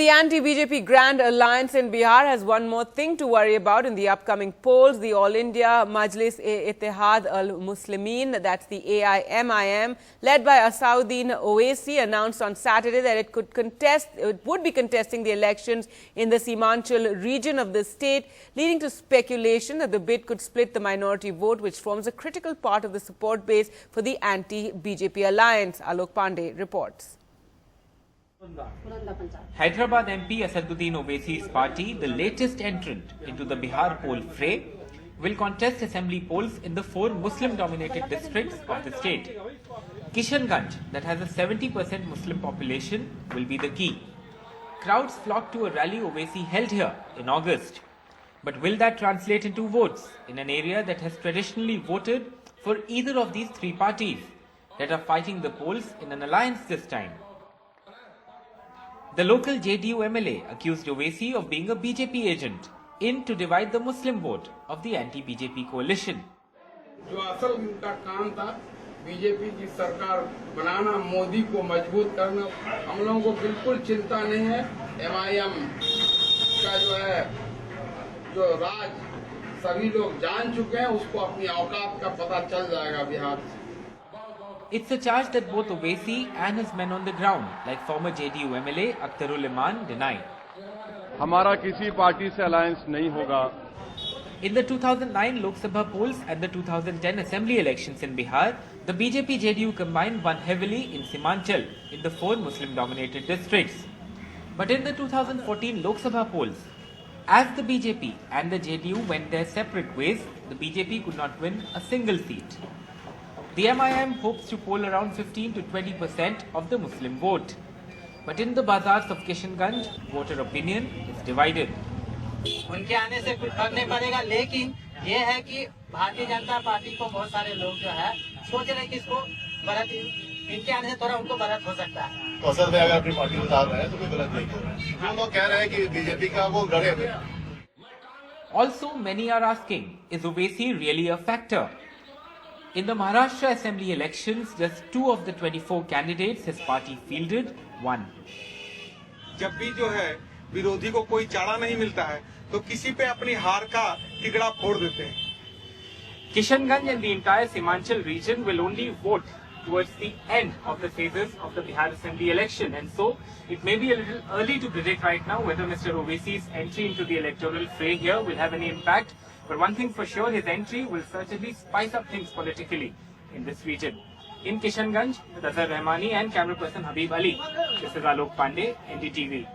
the anti-BJP Grand Alliance in Bihar has one more thing to worry about in the upcoming polls. The All India Majlis-e-Ittehad al-Muslimin, that's the AIMIM, led by Asauddin Owaisi, announced on Saturday that it would be contesting the elections in the Simanchal region of the state, leading to speculation that the bid could split the minority vote, which forms a critical part of the support base for the anti-BJP alliance. Alok Pandey reports. Hyderabad MP Asauddin Owaisi's party, the latest entrant into the Bihar poll fray, will contest assembly polls in the 4 Muslim-dominated districts of the state. Kishanganj, that has a 70% Muslim population, will be the key. Crowds flocked to a rally Owaisi held here in August. But will that translate into votes in an area that has traditionally voted for either of these 3 parties that are fighting the polls in an alliance this time? The local JDU MLA accused Owaisi of being a BJP agent in to divide the Muslim vote of the anti-BJP coalition. जो असल उनका काम था BJP की सरकार बनाना, मोदी को मजबूत करना, हम लोगों को बिल्कुल चिंता नहीं है। एमआईएम का जो राज सभी लोग जान चुके हैं, उसको अपनी औकात का पता चल जाएगा बिहार से। It's a charge that both Owaisi and his men on the ground, like former JDU MLA Akhtarul Iman, deny. हमारा किसी पार्टी से अलायंस नहीं होगा। In the 2009 Lok Sabha polls and the 2010 assembly elections in Bihar, the BJP-JDU combined won heavily in Simanchal in the 4 Muslim-dominated districts. But in the 2014 Lok Sabha polls, as the BJP and the JDU went their separate ways, the BJP could not win a single seat. The MIM hopes to poll around 15 to 20% of the Muslim vote. But in the bazaars of Kishanganj, voter opinion is divided. उनके आने से कुछ फर्क नहीं पड़ेगा, लेकिन ये है कि भारतीय जनता पार्टी को बहुत सारे लोग जो है सोच रहे हैं कि इसको बढ़त, इनके आने से थोड़ा उनको बढ़त हो सकता है। तो असद भाई अगर अपनी पार्टी उतार रहे हैं तो कोई गलत नहीं कर रहे हैं। जो लोग कह रहे हैं कि बीजेपी का वो लड़े हुए। Also, many are asking, is Owaisi really a factor? In the Maharashtra Assembly elections, just 2 of the 24 candidates his party fielded won. जब भी जो है विरोधी को कोई चारा नहीं मिलता है, तो किसी पे अपनी हार का टिकड़ा फोड़ देते हैं। Kishanganj and the entire Simanchal region will only vote towards the end of the phases of the Bihar Assembly election, and so it may be a little early to predict right now whether Mr. Owaisi's entry into the electoral fray here will have any impact. But one thing for sure, his entry will certainly spice up things politically in this region. In Kishanganj, with Azhar Rahmani and camera person Habib Ali, this is Alok Pandey, NDTV.